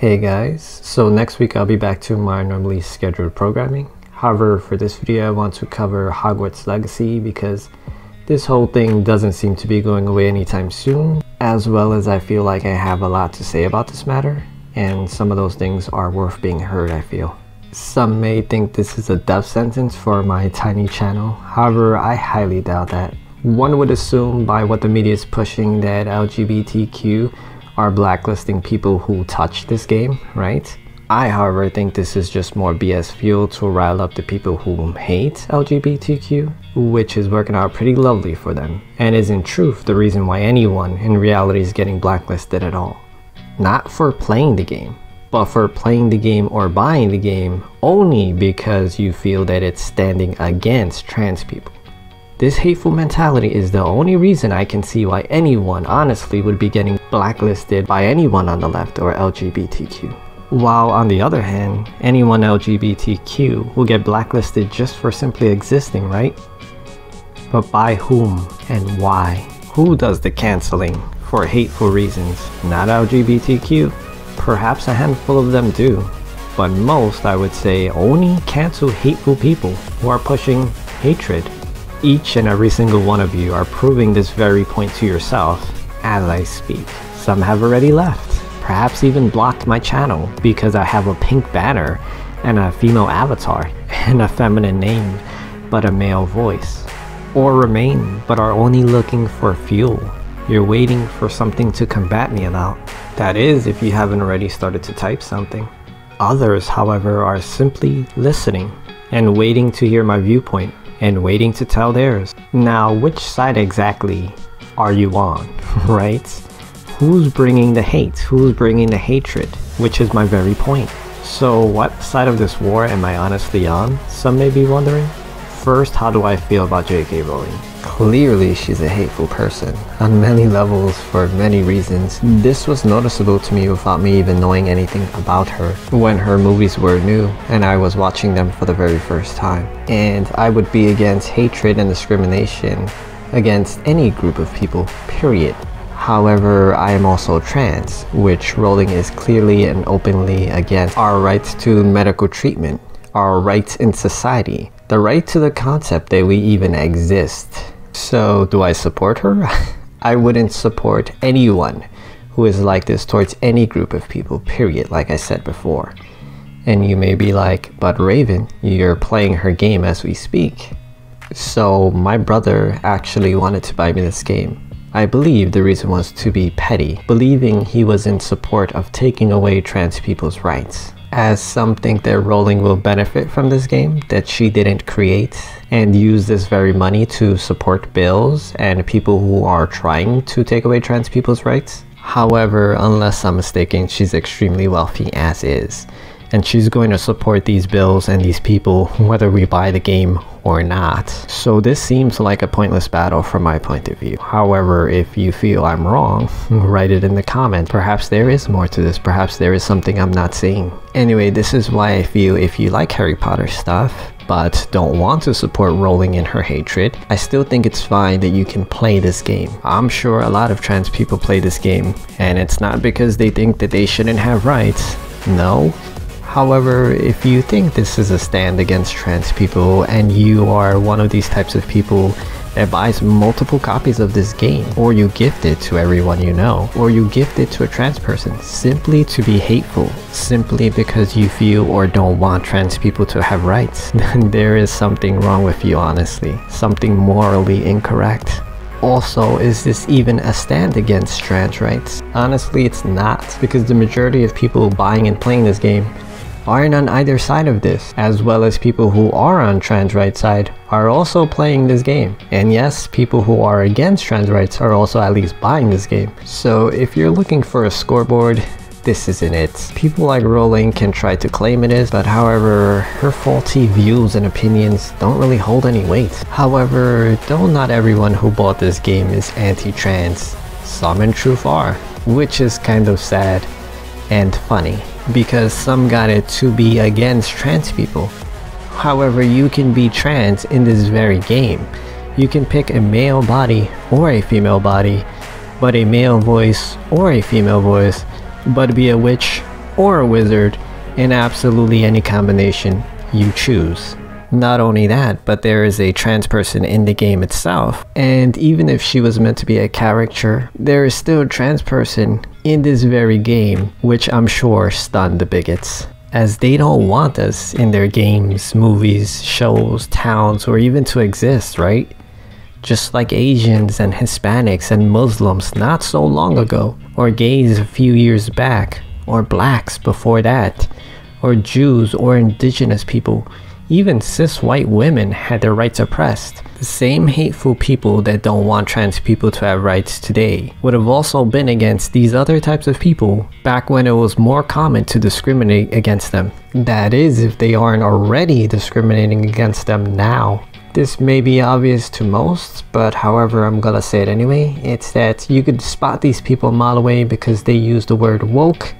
Hey guys, so next week I'll be back to my normally scheduled programming. However, for this video I want to cover Hogwarts Legacy because this whole thing doesn't seem to be going away anytime soon, as well as I feel like I have a lot to say about this matter, and some of those things are worth being heard, I feel. Some may think this is a death sentence for my tiny channel, however I highly doubt that. One would assume by what the media is pushing that LGBTQ are blacklisting people who touch this game, right? I, however, think this is just more BS fuel to rile up the people who hate LGBTQ, which is working out pretty lovely for them, and is in truth the reason why anyone in reality is getting blacklisted at all. Not for playing the game, but for playing the game or buying the game only because you feel that it's standing against trans people. This hateful mentality is the only reason I can see why anyone honestly would be getting blacklisted by anyone on the left or LGBTQ. While on the other hand, anyone LGBTQ will get blacklisted just for simply existing, right? But by whom and why? Who does the canceling for hateful reasons? Not LGBTQ? Perhaps a handful of them do, but most, I would say, only cancel hateful people who are pushing hatred. Each and every single one of you are proving this very point to yourself as I speak. Some have already left, perhaps even blocked my channel because I have a pink banner and a female avatar and a feminine name but a male voice. Or remain but are only looking for fuel. You're waiting for something to combat me about. That is, if you haven't already started to type something. Others, however, are simply listening and waiting to hear my viewpoint and waiting to tell theirs. Now, which side exactly are you on, right? Who's bringing the hate? Who's bringing the hatred? Which is my very point. So what side of this war am I honestly on? Some may be wondering. First, how do I feel about J.K. Rowling? Clearly, she's a hateful person on many levels for many reasons. This was noticeable to me without me even knowing anything about her when her movies were new and I was watching them for the very first time. And I would be against hatred and discrimination against any group of people, period. However, I am also trans, which Rowling is clearly and openly against our rights to medical treatment, our rights in society, the right to the concept that we even exist. So do I support her? I wouldn't support anyone who is like this towards any group of people, period, like I said before. And you may be like, but Raven, you're playing her game as we speak. So my brother actually wanted to buy me this game. I believe the reason was to be petty, believing he was in support of taking away trans people's rights. As some think that Rowling will benefit from this game that she didn't create and use this very money to support bills and people who are trying to take away trans people's rights. However, unless I'm mistaken, she's extremely wealthy as is, and she's going to support these bills and these people whether we buy the game or not. So this seems like a pointless battle from my point of view. However, if you feel I'm wrong, write it in the comments. Perhaps there is more to this, perhaps there is something I'm not seeing. Anyway, this is why I feel if you like Harry Potter stuff but don't want to support Rowling in her hatred, I still think it's fine that you can play this game. I'm sure a lot of trans people play this game, and it's not because they think that they shouldn't have rights. No. However, if you think this is a stand against trans people and you are one of these types of people that buys multiple copies of this game, or you gift it to everyone you know, or you gift it to a trans person simply to be hateful, simply because you feel or don't want trans people to have rights, then there is something wrong with you, honestly. Something morally incorrect. Also, is this even a stand against trans rights? Honestly, it's not, because the majority of people buying and playing this game aren't on either side of this, as well as people who are on trans rights side are also playing this game. And yes, people who are against trans rights are also at least buying this game. So if you're looking for a scoreboard, this isn't it. People like Rowling can try to claim it is, but however, her faulty views and opinions don't really hold any weight. However, though not everyone who bought this game is anti-trans, some in truth are, which is kind of sad and funny, because some got it to be against trans people. However, you can be trans in this very game. You can pick a male body or a female body, but a male voice or a female voice, but be a witch or a wizard in absolutely any combination you choose. Not only that, but there is a trans person in the game itself, and even if she was meant to be a caricature, there is still a trans person in this very game, which I'm sure stunned the bigots, as they don't want us in their games, movies, shows, towns, or even to exist, right? Just like Asians and Hispanics and Muslims not so long ago, or gays a few years back, or blacks before that, or Jews or indigenous people. Even cis white women had their rights oppressed. The same hateful people that don't want trans people to have rights today would have also been against these other types of people back when it was more common to discriminate against them. That is, if they aren't already discriminating against them now. This may be obvious to most, but however I'm gonna say it anyway. It's that you could spot these people a mile away because they use the word woke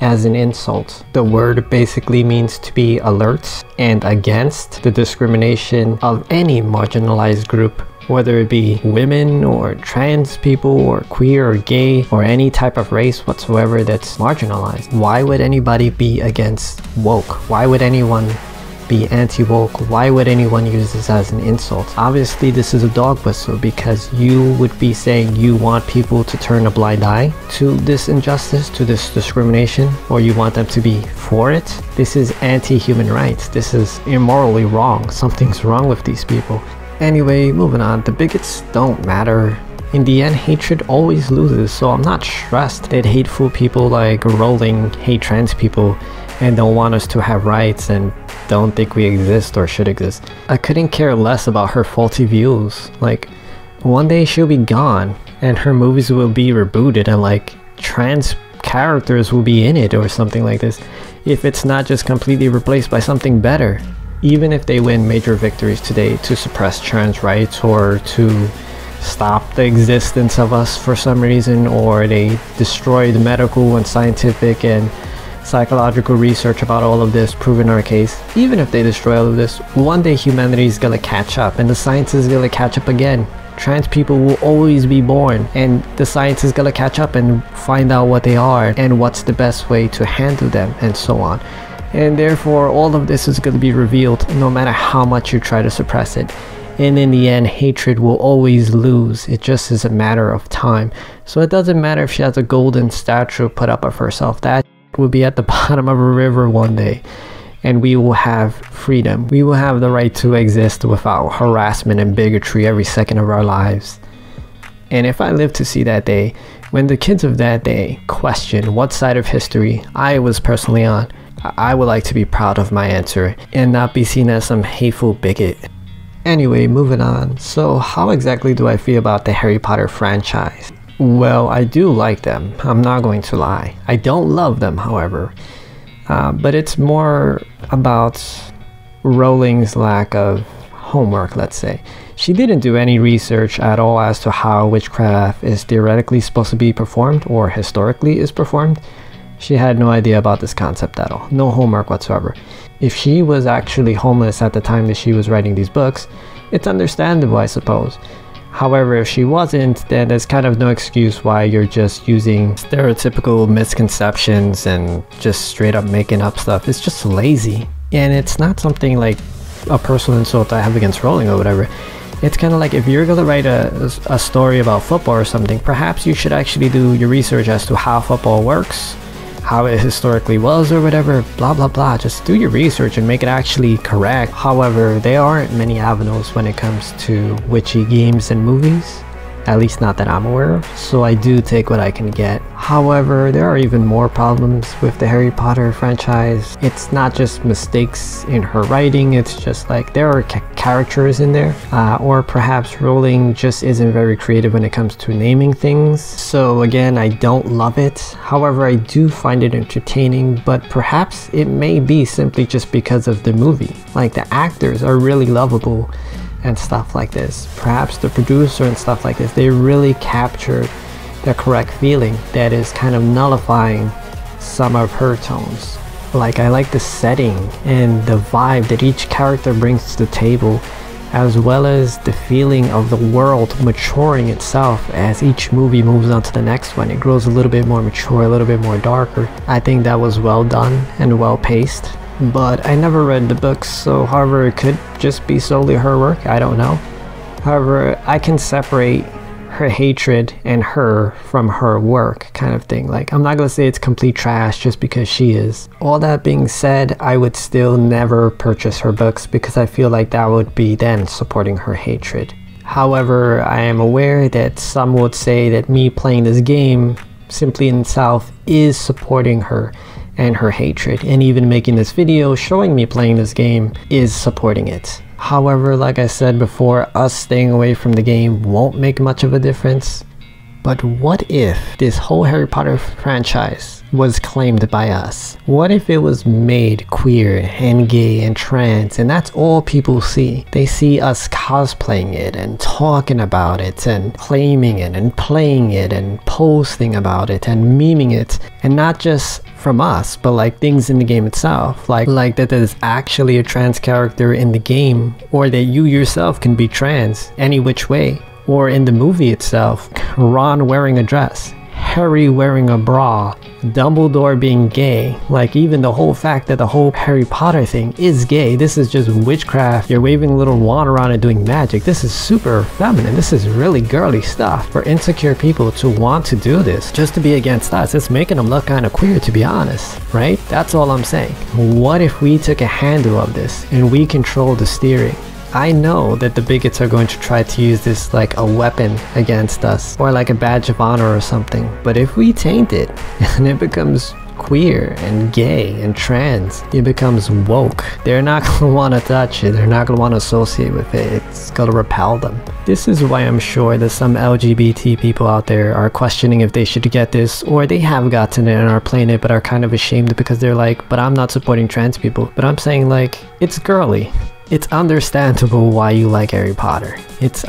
as an insult. The word basically means to be alert and against the discrimination of any marginalized group, whether it be women or trans people or queer or gay or any type of race whatsoever that's marginalized. Why would anybody be against woke? Why would anyone be anti-woke? Why would anyone use this as an insult? Obviously this is a dog whistle, because you would be saying you want people to turn a blind eye to this injustice, to this discrimination, or you want them to be for it. This is anti-human rights. This is immorally wrong. Something's wrong with these people. Anyway, moving on. The bigots don't matter. In the end, hatred always loses, so I'm not stressed that hateful people like Rowling hate trans people and don't want us to have rights and don't think we exist or should exist. I couldn't care less about her faulty views. Like, one day she'll be gone and her movies will be rebooted and like trans characters will be in it or something like this, if it's not just completely replaced by something better. Even if they win major victories today to suppress trans rights or to stop the existence of us for some reason, or they destroy the medical and scientific and psychological research about all of this, proving our case. Even if they destroy all of this, one day humanity is gonna catch up and the science is gonna catch up again. Trans people will always be born and the science is gonna catch up and find out what they are and what's the best way to handle them and so on. And therefore all of this is gonna be revealed no matter how much you try to suppress it. And in the end, hatred will always lose. It just is a matter of time. So it doesn't matter if she has a golden statue put up of herself. That will be at the bottom of a river one day, and we will have freedom. We will have the right to exist without harassment and bigotry every second of our lives. And if I live to see that day, when the kids of that day question what side of history I was personally on, I would like to be proud of my answer and not be seen as some hateful bigot. Anyway, moving on. So how exactly do I feel about the Harry Potter franchise? Well, I do like them, I'm not going to lie. I don't love them, however. But it's more about Rowling's lack of homework, let's say. She didn't do any research at all as to how witchcraft is theoretically supposed to be performed or historically is performed. She had no idea about this concept at all. No homework whatsoever. If she was actually homeless at the time that she was writing these books, it's understandable, I suppose. However, if she wasn't, then there's kind of no excuse why you're just using stereotypical misconceptions and just straight up making up stuff. It's just lazy. And it's not something like a personal insult I have against Rowling or whatever. It's kind of like, if you're gonna write a story about football or something, perhaps you should actually do your research as to how football works, how it historically was or whatever, blah blah blah. Just do your research and make it actually correct. However, there aren't many avenues when it comes to witchy games and movies, at least not that I'm aware of, so I do take what I can get. However, there are even more problems with the Harry Potter franchise. It's not just mistakes in her writing, it's just like there are characters in there, or perhaps Rowling just isn't very creative when it comes to naming things. So again, I don't love it. However, I do find it entertaining, but perhaps it may be simply just because of the movie. Like, the actors are really lovable and stuff like this. Perhaps the producer and stuff like this, they really captured the correct feeling that is kind of nullifying some of her tones. Like, I like the setting and the vibe that each character brings to the table. as well as the feeling of the world maturing itself as each movie moves on to the next one. It grows a little bit more mature, a little bit more darker. I think that was well done and well paced, but I never read the books, so however it could just be solely her work, I don't know. However, I can separate her hatred and her from her work kind of thing. Like, I'm not gonna say it's complete trash just because she is. All that being said, I would still never purchase her books because I feel like that would be then supporting her hatred. However, I am aware that some would say that me playing this game simply in itself is supporting her and her hatred, and even making this video showing me playing this game is supporting it. However, like I said before, us staying away from the game won't make much of a difference. But what if this whole Harry Potter franchise was claimed by us? What if it was made queer and gay and trans, and that's all people see? They see us cosplaying it and talking about it and claiming it and playing it and posting about it and memeing it, and not just from us, but like things in the game itself, like that there's actually a trans character in the game, or that you yourself can be trans any which way. Or in the movie itself, Ron wearing a dress, Harry wearing a bra, Dumbledore being gay. Like, even the whole fact that the whole Harry Potter thing is gay. This is just witchcraft. You're waving a little wand around and doing magic. This is super feminine. This is really girly stuff. For insecure people to want to do this just to be against us, it's making them look kind of queer, to be honest, right? That's all I'm saying. What if we took a handle of this and we control the steering? I know that the bigots are going to try to use this like a weapon against us, or like a badge of honor or something. But if we taint it and it becomes queer and gay and trans, it becomes woke, they're not gonna want to touch it, they're not gonna want to associate with it, it's gonna repel them. This is why I'm sure that some LGBT people out there are questioning if they should get this, or they have gotten it and are playing it but are kind of ashamed because they're like, but I'm not supporting trans people. But I'm saying, like, it's girly. It's understandable why you like Harry Potter.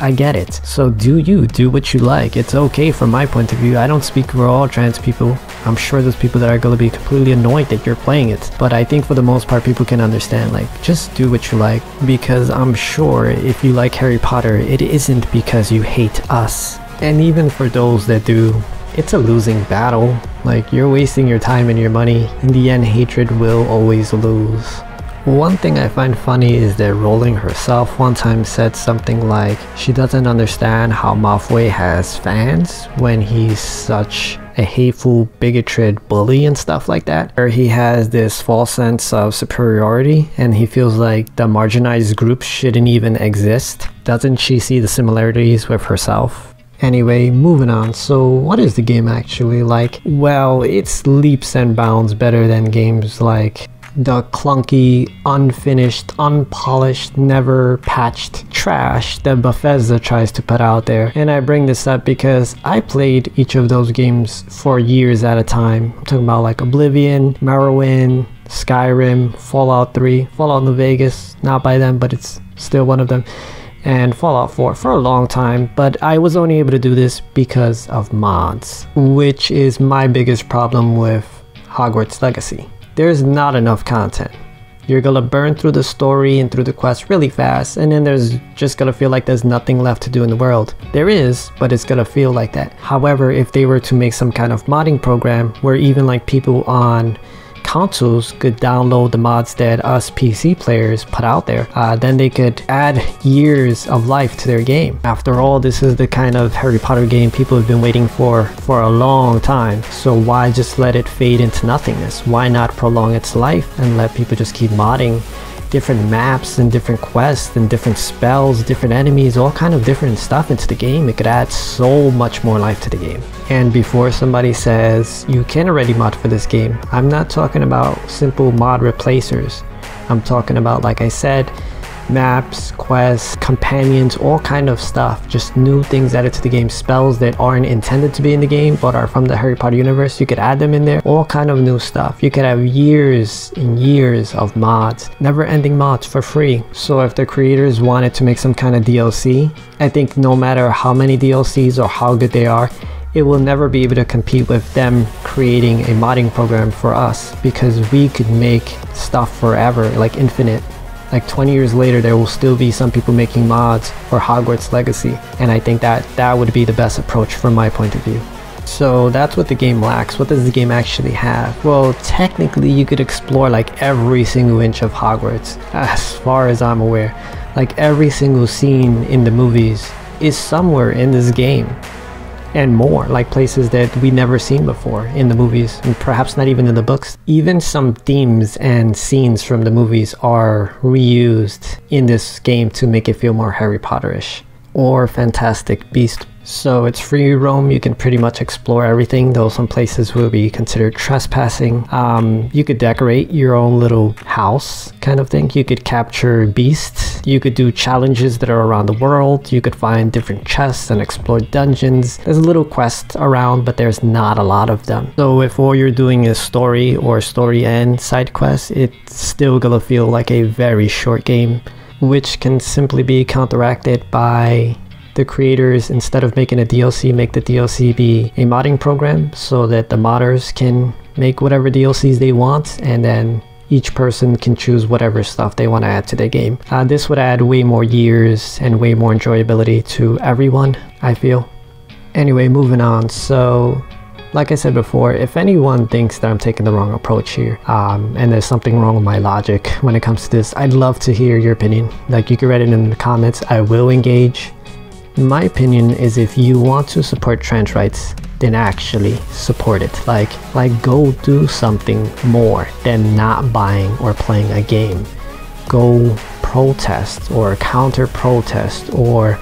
I get it. So do what you like. It's okay from my point of view. I don't speak for all trans people. I'm sure there's people that are going to be completely annoyed that you're playing it. But I think for the most part, people can understand, like, just do what you like. Because I'm sure if you like Harry Potter, it isn't because you hate us. And even for those that do, it's a losing battle. Like, you're wasting your time and your money. In the end, hatred will always lose. One thing I find funny is that Rowling herself one time said something like she doesn't understand how Malfoy has fans when he's such a hateful, bigoted bully and stuff like that, where he has this false sense of superiority and he feels like the marginalized groups shouldn't even exist. Doesn't she see the similarities with herself? Anyway, moving on. So what is the game actually like? Well, it's leaps and bounds better than games like the clunky, unfinished, unpolished, never patched trash that Bethesda tries to put out there. And I bring this up because I played each of those games for years at a time. I'm talking about like Oblivion, Morrowind, Skyrim, Fallout 3, Fallout New Vegas, not by them, but it's still one of them, and Fallout 4 for a long time. But I was only able to do this because of mods, which is my biggest problem with Hogwarts Legacy. There's not enough content. You're gonna burn through the story and through the quest really fast, and then there's just gonna feel like there's nothing left to do in the world. There is, but it's gonna feel like that. However, if they were to make some kind of modding program where even like people on consoles could download the mods that us PC players put out there, then they could add years of life to their game. After all, this is the kind of Harry Potter game people have been waiting for a long time. So why just let it fade into nothingness? Why not prolong its life and let people just keep modding different maps and different quests and different spells, different enemies, all kind of different stuff into the game? It could add so much more life to the game. And before somebody says you can already mod for this game, I'm not talking about simple mod replacers. I'm talking about, like I said, maps, quests, companions, all kind of stuff, just new things added to the game, spells that aren't intended to be in the game but are from the Harry Potter universe. You could add them in there, all kind of new stuff. You could have years and years of mods, never-ending mods for free. So if the creators wanted to make some kind of DLC, I think no matter how many DLCs or how good they are, it will never be able to compete with them creating a modding program for us, because we could make stuff forever, like infinite. Like 20 years later, there will still be some people making mods for Hogwarts Legacy, and I think that would be the best approach from my point of view. So that's what the game lacks. What does the game actually have? Well, technically you could explore like every single inch of Hogwarts, as far as I'm aware. Like every single scene in the movies is somewhere in this game, and more, like places that we never seen before in the movies, and perhaps not even in the books. Even some themes and scenes from the movies are reused in this game to make it feel more Harry Potter-ish or Fantastic Beasts. So it's free roam. You can pretty much explore everything, though some places will be considered trespassing. You could decorate your own little house kind of thing. You could capture beasts. You could do challenges that are around the world. You could find different chests and explore dungeons. There's a little quest around, but there's not a lot of them. So if all you're doing is story or story and side quests, it's still gonna feel like a very short game, which can simply be counteracted by the creators, instead of making a DLC, make the DLC be a modding program so that the modders can make whatever DLCs they want, and then each person can choose whatever stuff they want to add to their game. This would add way more years and way more enjoyability to everyone, I feel. Anyway, moving on. So like I said before, if anyone thinks that I'm taking the wrong approach here, and there's something wrong with my logic when it comes to this, I'd love to hear your opinion. Like, you can write it in the comments. I will engage. My opinion is, if you want to support trans rights, then actually support it. Like go do something more than not buying or playing a game. Go protest or counter protest, or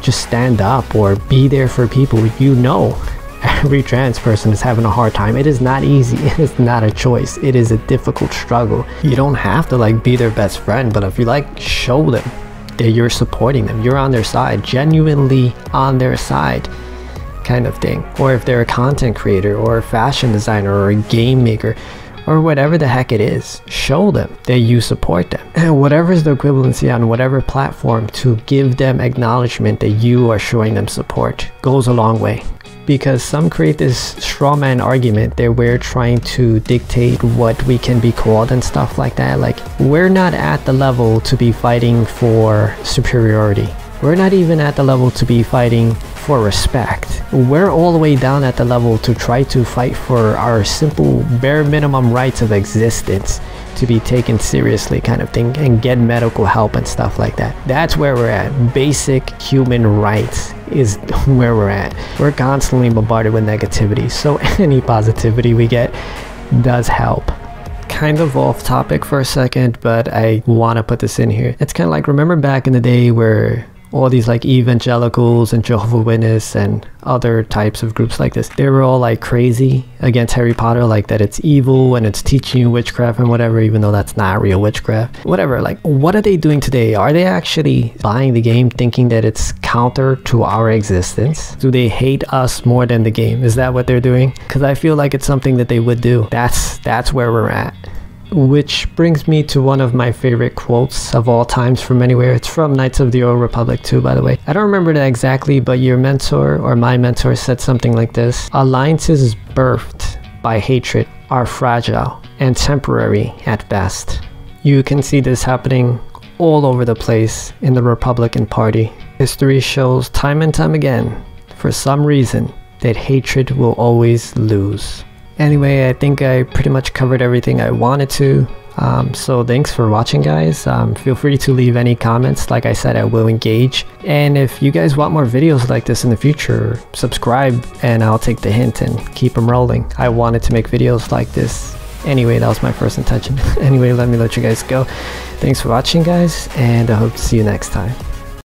just stand up or be there for people. You know, every trans person is having a hard time. It is not easy. It is not a choice. It is a difficult struggle. You don't have to like be their best friend, but if you like, show them that you're supporting them, you're on their side, genuinely on their side kind of thing. Or if they're a content creator or a fashion designer or a game maker or whatever the heck it is, show them that you support them. And whatever is the equivalency on whatever platform, to give them acknowledgement that you are showing them support goes a long way. Because some create this straw man argument that we're trying to dictate what we can be called and stuff like that. Like, we're not at the level to be fighting for superiority. We're not even at the level to be fighting for respect. We're all the way down at the level to try to fight for our simple bare minimum rights of existence, to be taken seriously kind of thing, and get medical help and stuff like that. That's where we're at. Basic human rights is where we're at. We're constantly bombarded with negativity, so any positivity we get does help. Kind of off topic for a second, but I want to put this in here. It's kind of like, remember back in the day where all these like evangelicals and Jehovah's Witnesses and other types of groups like this, they were all like crazy against Harry Potter, like that it's evil and it's teaching you witchcraft and whatever, even though that's not real witchcraft, whatever. Like, what are they doing today? Are they actually buying the game, thinking that it's counter to our existence? Do they hate us more than the game? Is that what they're doing? Because I feel like it's something that they would do. That's where we're at. Which brings me to one of my favorite quotes of all times from anywhere. It's from Knights of the Old Republic 2, by the way. I don't remember that exactly, but your mentor or my mentor said something like this: alliances birthed by hatred are fragile and temporary at best. You can see this happening all over the place in the Republican Party. History shows time and time again, for some reason, that hatred will always lose. Anyway, I think I pretty much covered everything I wanted to. So thanks for watching, guys. Feel free to leave any comments. Like I said, I will engage. And if you guys want more videos like this in the future, subscribe and I'll take the hint and keep them rolling. I wanted to make videos like this. Anyway, that was my first intention. Anyway, let me let you guys go. Thanks for watching, guys, and I hope to see you next time.